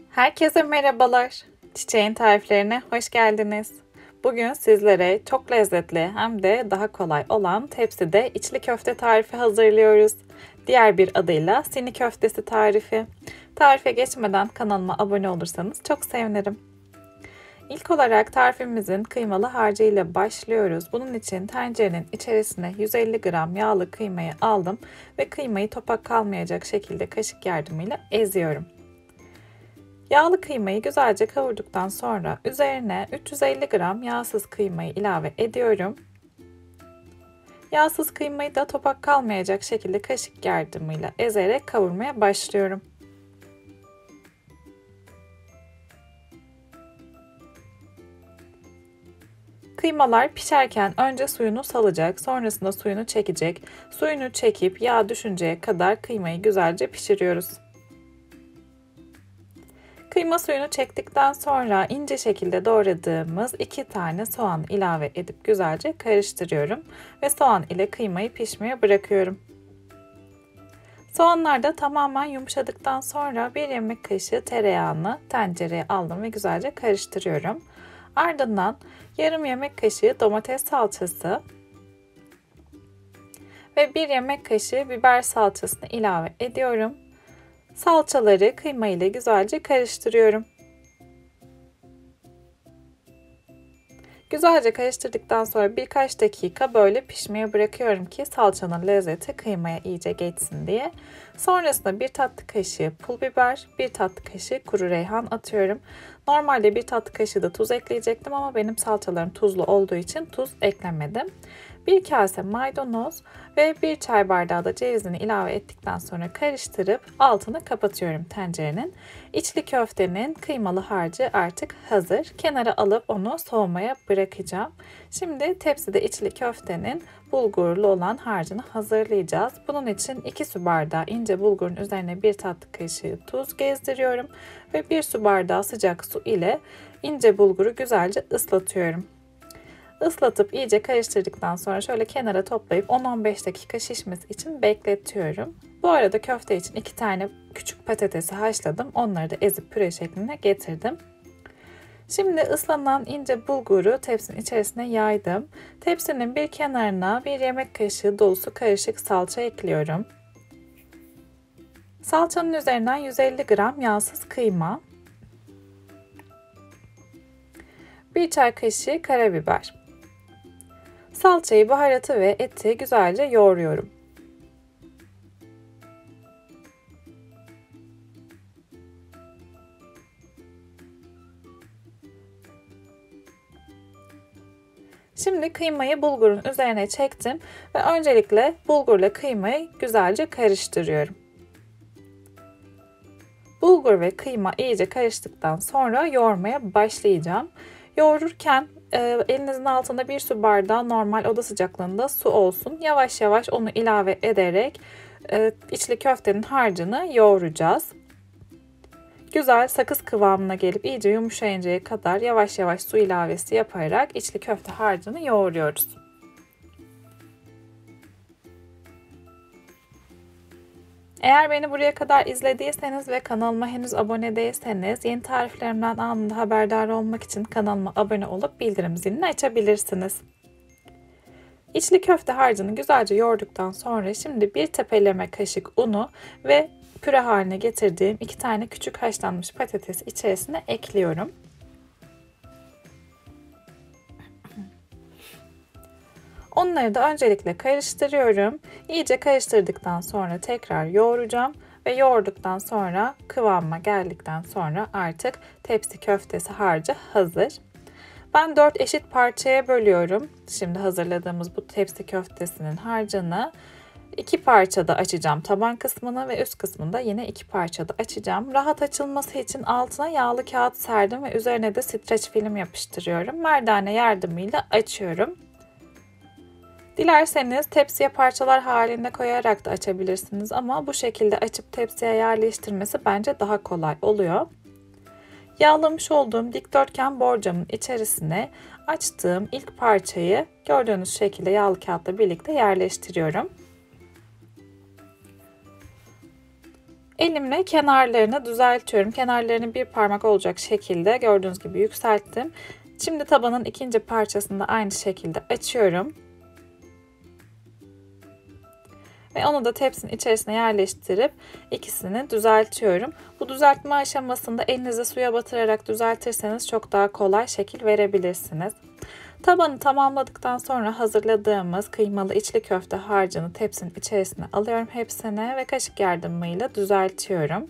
Herkese merhabalar. Çiçeğin tariflerine hoş geldiniz. Bugün sizlere çok lezzetli hem de daha kolay olan tepside içli köfte tarifi hazırlıyoruz. Diğer bir adıyla sini köftesi tarifi. Tarife geçmeden kanalıma abone olursanız çok sevinirim. İlk olarak tarifimizin kıymalı harcıyla başlıyoruz. Bunun için tencerenin içerisine 150 gram yağlı kıymayı aldım ve kıymayı topak kalmayacak şekilde kaşık yardımıyla eziyorum. Yağlı kıymayı güzelce kavurduktan sonra üzerine 350 gram yağsız kıymayı ilave ediyorum. Yağsız kıymayı da topak kalmayacak şekilde kaşık yardımıyla ezerek kavurmaya başlıyorum. Kıymalar pişerken önce suyunu salacak, sonrasında suyunu çekecek. Suyunu çekip yağ düşünceye kadar kıymayı güzelce pişiriyoruz. Kıyma suyunu çektikten sonra ince şekilde doğradığımız 2 tane soğan ilave edip güzelce karıştırıyorum ve soğan ile kıymayı pişmeye bırakıyorum. Soğanlar da tamamen yumuşadıktan sonra 1 yemek kaşığı tereyağını tencereye aldım ve güzelce karıştırıyorum. Ardından yarım yemek kaşığı domates salçası ve 1 yemek kaşığı biber salçasını ilave ediyorum. Salçaları kıyma ile güzelce karıştırıyorum. Güzelce karıştırdıktan sonra birkaç dakika böyle pişmeye bırakıyorum ki salçanın lezzeti kıymaya iyice geçsin diye. Sonrasında 1 tatlı kaşığı pul biber, 1 tatlı kaşığı kuru reyhan atıyorum. Normalde 1 tatlı kaşığı da tuz ekleyecektim ama benim salçalarım tuzlu olduğu için tuz eklemedim. 1 kase maydanoz ve 1 çay bardağı da cevizini ilave ettikten sonra karıştırıp altını kapatıyorum tencerenin. İçli köftenin kıymalı harcı artık hazır. Kenara alıp onu soğumaya bırakacağım. Şimdi tepside içli köftenin bulgurlu olan harcını hazırlayacağız. Bunun için 2 su bardağı ince bulgurun üzerine 1 tatlı kaşığı tuz gezdiriyorum ve 1 su bardağı sıcak su ile ince bulguru güzelce ıslatıyorum. Islatıp iyice karıştırdıktan sonra şöyle kenara toplayıp 10-15 dakika şişmesi için bekletiyorum. Bu arada köfte için 2 tane küçük patatesi haşladım. Onları da ezip püre şekline getirdim. Şimdi ıslanan ince bulguru tepsinin içerisine yaydım. Tepsinin bir kenarına 1 yemek kaşığı dolusu karışık salça ekliyorum. Salçanın üzerinden 150 gram yağsız kıyma, 1 çay kaşığı karabiber. Salçayı, baharatı ve eti güzelce yoğuruyorum. Şimdi kıymayı bulgurun üzerine çektim ve öncelikle bulgurla kıymayı güzelce karıştırıyorum. Bulgur ve kıyma iyice karıştıktan sonra yoğurmaya başlayacağım. Yoğururken elinizin altında 1 su bardağı normal oda sıcaklığında su olsun. Yavaş yavaş onu ilave ederek içli köftenin harcını yoğuracağız. Güzel sakız kıvamına gelip iyice yumuşayıncaya kadar yavaş yavaş su ilavesi yaparak içli köfte harcını yoğuruyoruz. Eğer beni buraya kadar izlediyseniz ve kanalıma henüz abone değilseniz yeni tariflerimden anında haberdar olmak için kanalıma abone olup bildirim zilini açabilirsiniz. İçli köfte harcını güzelce yoğurduktan sonra şimdi 1 tepeleme kaşık unu ve püre haline getirdiğim 2 tane küçük haşlanmış patatesi içerisine ekliyorum. Onları da öncelikle karıştırıyorum. İyice karıştırdıktan sonra tekrar yoğuracağım ve yoğurduktan sonra kıvamına geldikten sonra artık tepsi köftesi harcı hazır. Ben 4 eşit parçaya bölüyorum. Şimdi hazırladığımız bu tepsi köftesinin harcını 2 parçada açacağım taban kısmını ve üst kısmını da yine 2 parçada açacağım. Rahat açılması için altına yağlı kağıt serdim ve üzerine de streç film yapıştırıyorum. Merdane yardımıyla açıyorum. Dilerseniz tepsiye parçalar halinde koyarak da açabilirsiniz ama bu şekilde açıp tepsiye yerleştirmesi bence daha kolay oluyor. Yağlamış olduğum dikdörtgen borcamın içerisine açtığım ilk parçayı gördüğünüz şekilde yağlı kağıtla birlikte yerleştiriyorum. Elimle kenarlarını düzeltiyorum. Kenarlarını bir parmak olacak şekilde gördüğünüz gibi yükselttim. Şimdi tabanın ikinci parçasını da aynı şekilde açıyorum. Ve onu da tepsinin içerisine yerleştirip ikisini düzeltiyorum. Bu düzeltme aşamasında elinizi suya batırarak düzeltirseniz çok daha kolay şekil verebilirsiniz. Tabanı tamamladıktan sonra hazırladığımız kıymalı içli köfte harcını tepsinin içerisine alıyorum hepsine ve kaşık yardımıyla düzeltiyorum.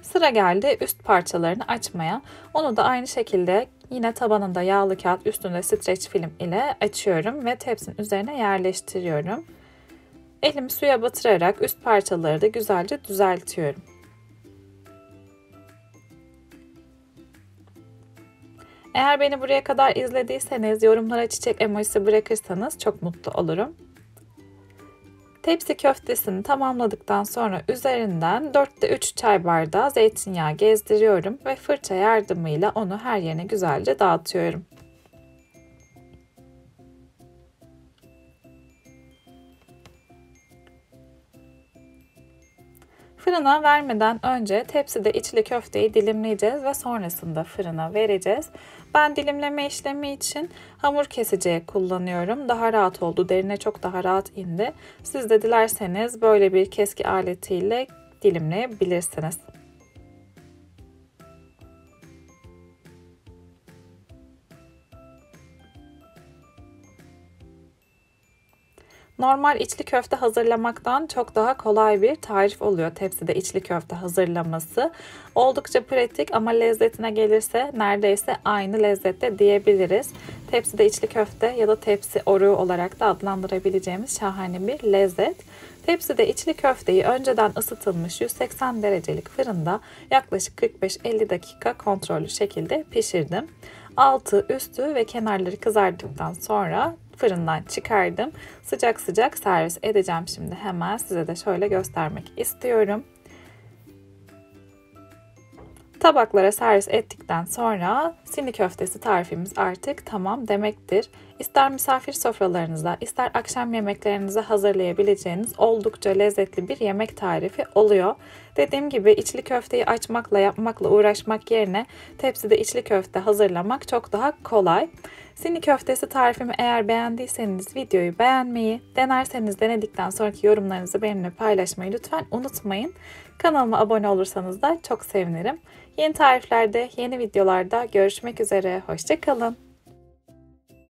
Sıra geldi üst parçalarını açmaya. Onu da aynı şekilde yine tabanında yağlı kağıt, üstünde streç film ile açıyorum ve tepsinin üzerine yerleştiriyorum. Elimi suya batırarak üst parçaları da güzelce düzeltiyorum. Eğer beni buraya kadar izlediyseniz yorumlara çiçek emojisi bırakırsanız çok mutlu olurum. Tepsi köftesini tamamladıktan sonra üzerinden 4'te 3 çay bardağı zeytinyağı gezdiriyorum ve fırça yardımıyla onu her yerine güzelce dağıtıyorum. Fırına vermeden önce tepside içli köfteyi dilimleyeceğiz ve sonrasında fırına vereceğiz. Ben dilimleme işlemi için hamur kesiciye kullanıyorum. Daha rahat oldu. Derine çok daha rahat indi. Siz de dilerseniz böyle bir keski aletiyle dilimleyebilirsiniz. Normal içli köfte hazırlamaktan çok daha kolay bir tarif oluyor tepside içli köfte hazırlaması. Oldukça pratik ama lezzetine gelirse neredeyse aynı lezzette diyebiliriz. Tepside içli köfte ya da tepsi oruğu olarak da adlandırabileceğimiz şahane bir lezzet. Tepside içli köfteyi önceden ısıtılmış 180 derecelik fırında yaklaşık 45-50 dakika kontrollü şekilde pişirdim. Altı, üstü ve kenarları kızardıktan sonra fırından çıkardım. Sıcak sıcak servis edeceğim şimdi hemen. Size de şöyle göstermek istiyorum. Tabaklara servis ettikten sonra sini köftesi tarifimiz artık tamam demektir. İster misafir sofralarınızda, ister akşam yemeklerinize hazırlayabileceğiniz oldukça lezzetli bir yemek tarifi oluyor. Dediğim gibi içli köfteyi açmakla, yapmakla uğraşmak yerine tepside içli köfte hazırlamak çok daha kolay. Sini köftesi tarifimi eğer beğendiyseniz videoyu beğenmeyi, denerseniz denedikten sonraki yorumlarınızı benimle paylaşmayı lütfen unutmayın. Kanalıma abone olursanız da çok sevinirim. Yeni tariflerde, yeni videolarda görüşmek üzere. Hoşça kalın.